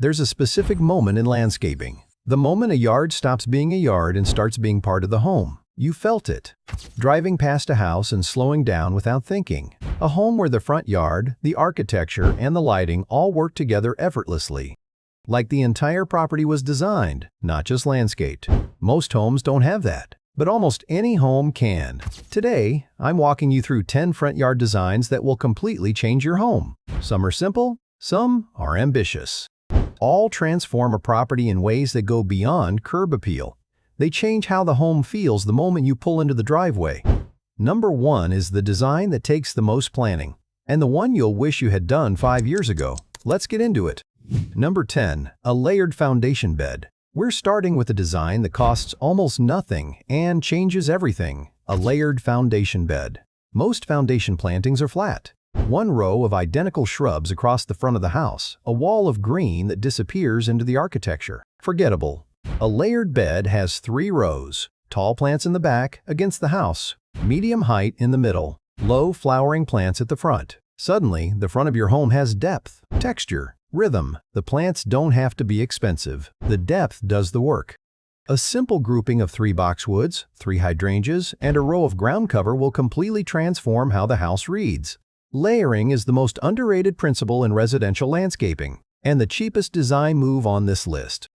There's a specific moment in landscaping. The moment a yard stops being a yard and starts being part of the home. You felt it. Driving past a house and slowing down without thinking. A home where the front yard, the architecture, and the lighting all work together effortlessly. Like the entire property was designed, not just landscaped. Most homes don't have that, but almost any home can. Today, I'm walking you through 10 front yard designs that will completely change your home. Some are simple, some are ambitious. All transform a property in ways that go beyond curb appeal. They change how the home feels the moment you pull into the driveway. Number 1 is the design that takes the most planning, and the one you'll wish you had done 5 years ago. Let's get into it. Number 10. A layered foundation bed. We're starting with a design that costs almost nothing and changes everything. A layered foundation bed. Most foundation plantings are flat. One row of identical shrubs across the front of the house, a wall of green that disappears into the architecture. Forgettable. A layered bed has 3 rows, tall plants in the back against the house, medium height in the middle, low flowering plants at the front. Suddenly, the front of your home has depth, texture, rhythm. The plants don't have to be expensive. The depth does the work. A simple grouping of 3 boxwoods, 3 hydrangeas, and a row of ground cover will completely transform how the house reads. Layering is the most underrated principle in residential landscaping, and the cheapest design move on this list.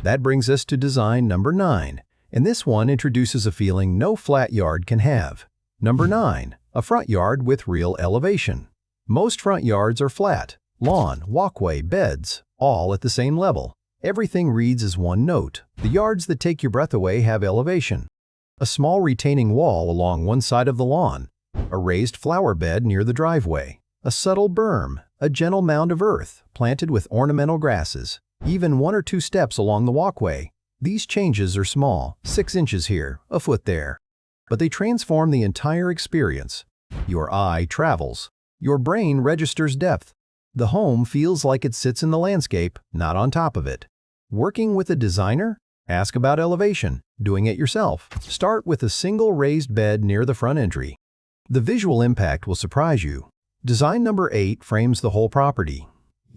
That brings us to design number 9, and this one introduces a feeling no flat yard can have. Number 9. A front yard with real elevation. Most front yards are flat. Lawn, walkway, beds, all at the same level. Everything reads as one note. The yards that take your breath away have elevation. A small retaining wall along one side of the lawn. A raised flower bed near the driveway. A subtle berm. A gentle mound of earth, planted with ornamental grasses. Even 1 or 2 steps along the walkway. These changes are small, 6 inches here, a foot there. But they transform the entire experience. Your eye travels. Your brain registers depth. The home feels like it sits in the landscape, not on top of it. Working with a designer? Ask about elevation. Doing it yourself. Start with a single raised bed near the front entry. The visual impact will surprise you. Design number 8 frames the whole property.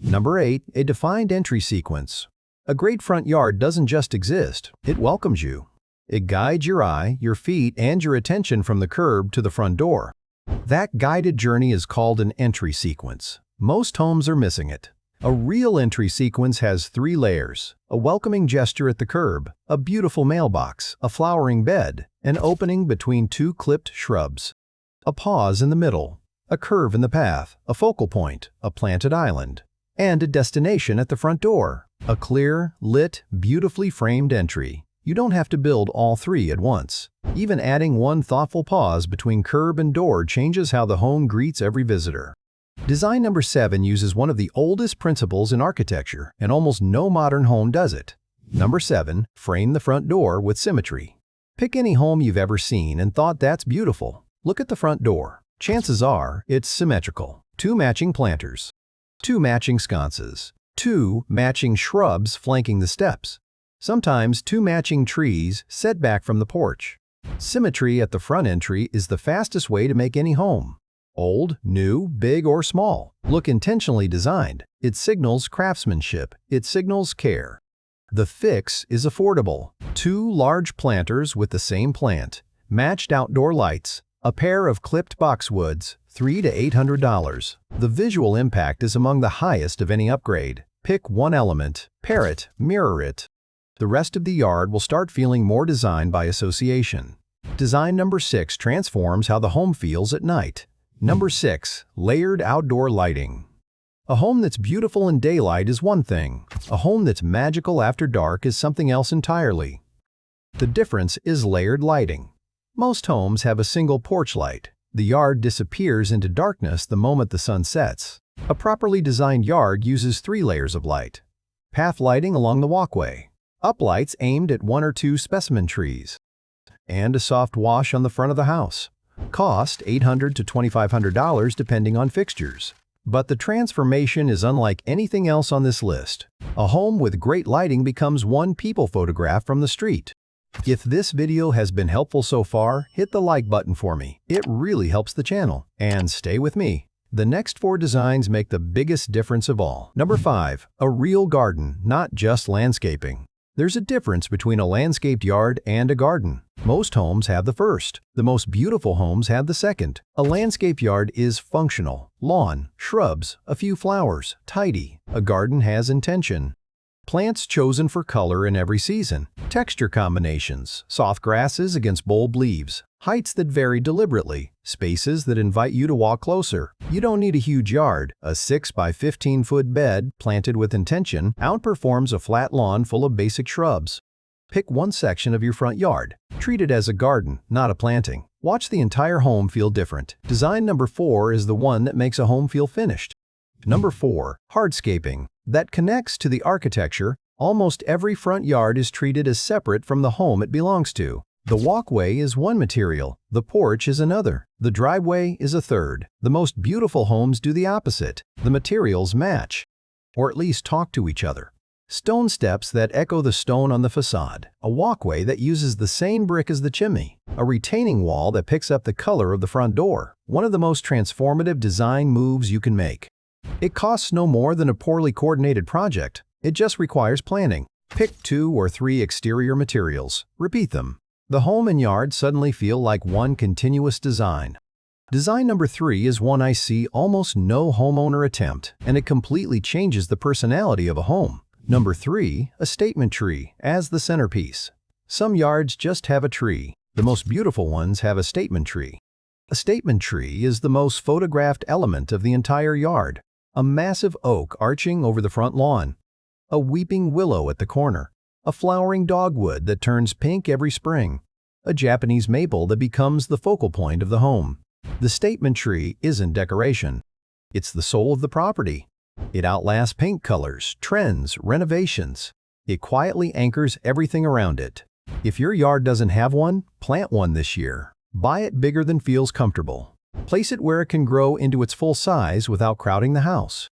Number 8, a defined entry sequence. A great front yard doesn't just exist, it welcomes you. It guides your eye, your feet, and your attention from the curb to the front door. That guided journey is called an entry sequence. Most homes are missing it. A real entry sequence has 3 layers: a welcoming gesture at the curb, a beautiful mailbox, a flowering bed, an opening between 2 clipped shrubs, a pause in the middle, a curve in the path, a focal point, a planted island, and a destination at the front door. A clear, lit, beautifully framed entry. You don't have to build all 3 at once. Even adding one thoughtful pause between curb and door changes how the home greets every visitor. Design number 7 uses one of the oldest principles in architecture, and almost no modern home does it. Number 7, frame the front door with symmetry. Pick any home you've ever seen and thought that's beautiful. Look at the front door. Chances are it's symmetrical. 2 matching planters, 2 matching sconces, 2 matching shrubs flanking the steps, sometimes 2 matching trees set back from the porch. Symmetry at the front entry is the fastest way to make any home. Old, new, big, or small. Look intentionally designed. It signals craftsmanship. It signals care. The fix is affordable. 2 large planters with the same plant, matched outdoor lights, a pair of clipped boxwoods, $300 to $800. The visual impact is among the highest of any upgrade. Pick one element, pair it, mirror it. The rest of the yard will start feeling more design by association. Design number 6 transforms how the home feels at night. Number 6, layered outdoor lighting. A home that's beautiful in daylight is one thing. A home that's magical after dark is something else entirely. The difference is layered lighting. Most homes have a single porch light. The yard disappears into darkness the moment the sun sets. A properly designed yard uses 3 layers of light. Path lighting along the walkway, uplights aimed at 1 or 2 specimen trees, and a soft wash on the front of the house. Cost $800 to $2,500 depending on fixtures. But the transformation is unlike anything else on this list. A home with great lighting becomes one people photograph from the street. If this video has been helpful so far, hit the like button for me. It really helps the channel. And stay with me. The next 4 designs make the biggest difference of all. Number 5. A real garden, not just landscaping. There's a difference between a landscaped yard and a garden. Most homes have the first. The most beautiful homes have the second. A landscape yard is functional. Lawn, shrubs, a few flowers, tidy. A garden has intention. Plants chosen for color in every season. Texture combinations, soft grasses against bold leaves. Heights that vary deliberately. Spaces that invite you to walk closer. You don't need a huge yard. A 6 by 15-foot bed, planted with intention, outperforms a flat lawn full of basic shrubs. Pick one section of your front yard. Treat it as a garden, not a planting. Watch the entire home feel different. Design number 4 is the one that makes a home feel finished. Number 4. Hardscaping. That connects to the architecture. Almost every front yard is treated as separate from the home it belongs to. The walkway is one material, the porch is another, the driveway is a third. The most beautiful homes do the opposite. The materials match, or at least talk to each other. Stone steps that echo the stone on the facade, a walkway that uses the same brick as the chimney, a retaining wall that picks up the color of the front door. One of the most transformative design moves you can make. It costs no more than a poorly coordinated project. It just requires planning. Pick 2 or 3 exterior materials. Repeat them. The home and yard suddenly feel like one continuous design. Design number 3 is one I see almost no homeowner attempt, and it completely changes the personality of a home. Number 3, a statement tree as the centerpiece. Some yards just have a tree. The most beautiful ones have a statement tree. A statement tree is the most photographed element of the entire yard. A massive oak arching over the front lawn. A weeping willow at the corner. A flowering dogwood that turns pink every spring. A Japanese maple that becomes the focal point of the home. The statement tree isn't decoration. It's the soul of the property. It outlasts paint colors, trends, renovations. It quietly anchors everything around it. If your yard doesn't have one, plant one this year. Buy it bigger than feels comfortable. Place it where it can grow into its full size without crowding the house.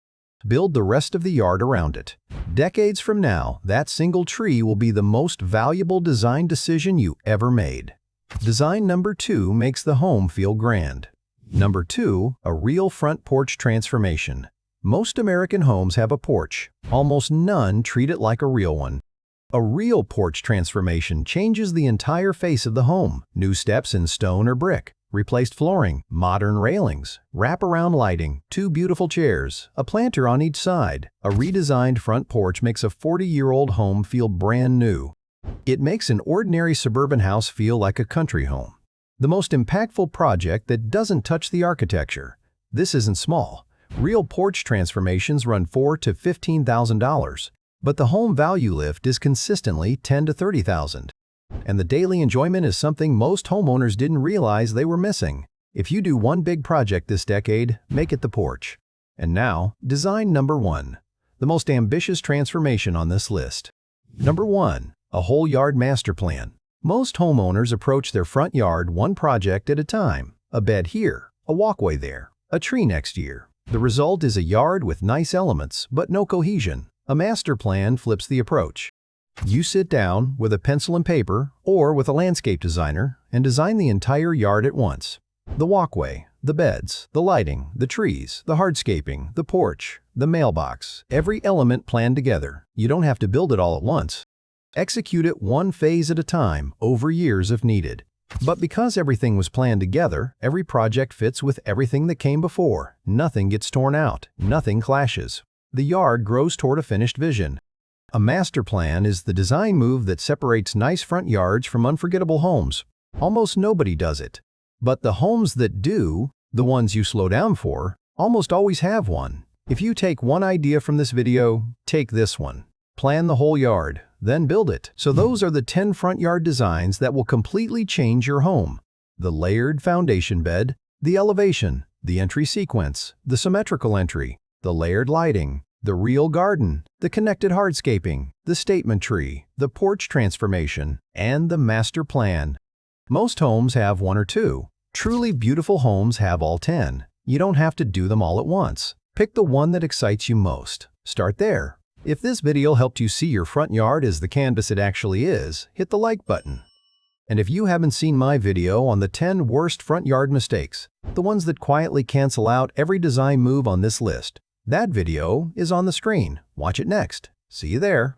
Build the rest of the yard around it. Decades from now, that single tree will be the most valuable design decision you ever made. Design number 2 makes the home feel grand. Number 2, a real front porch transformation. Most American homes have a porch. Almost none treat it like a real one. A real porch transformation changes the entire face of the home. New steps in stone or brick. Replaced flooring, modern railings, wraparound lighting, 2 beautiful chairs, a planter on each side. A redesigned front porch makes a 40-year-old home feel brand new. It makes an ordinary suburban house feel like a country home. The most impactful project that doesn't touch the architecture. This isn't small. Real porch transformations run $4,000 to $15,000, but the home value lift is consistently $10,000 to $30,000. And the daily enjoyment is something most homeowners didn't realize they were missing. If you do one big project this decade, make it the porch. And now, design number 1, the most ambitious transformation on this list. Number 1, a whole yard master plan. Most homeowners approach their front yard one project at a time. A bed here, a walkway there, a tree next year. The result is a yard with nice elements, but no cohesion. A master plan flips the approach. You sit down with a pencil and paper or with a landscape designer and design the entire yard at once. The walkway, the beds, the lighting, the trees, the hardscaping, the porch, the mailbox, every element planned together. You don't have to build it all at once. Execute it one phase at a time, over years if needed. But because everything was planned together, every project fits with everything that came before. Nothing gets torn out, nothing clashes. The yard grows toward a finished vision. A master plan is the design move that separates nice front yards from unforgettable homes. Almost nobody does it. But the homes that do, the ones you slow down for, almost always have one. If you take one idea from this video, take this one. Plan the whole yard, then build it. So those are the 10 front yard designs that will completely change your home. The layered foundation bed, the elevation, the entry sequence, the symmetrical entry, the layered lighting, the real garden, the connected hardscaping, the statement tree, the porch transformation, and the master plan. Most homes have 1 or 2. Truly beautiful homes have all 10. You don't have to do them all at once. Pick the one that excites you most. Start there. If this video helped you see your front yard as the canvas it actually is, hit the like button. And if you haven't seen my video on the 10 worst front yard mistakes, the ones that quietly cancel out every design move on this list, that video is on the screen. Watch it next. See you there.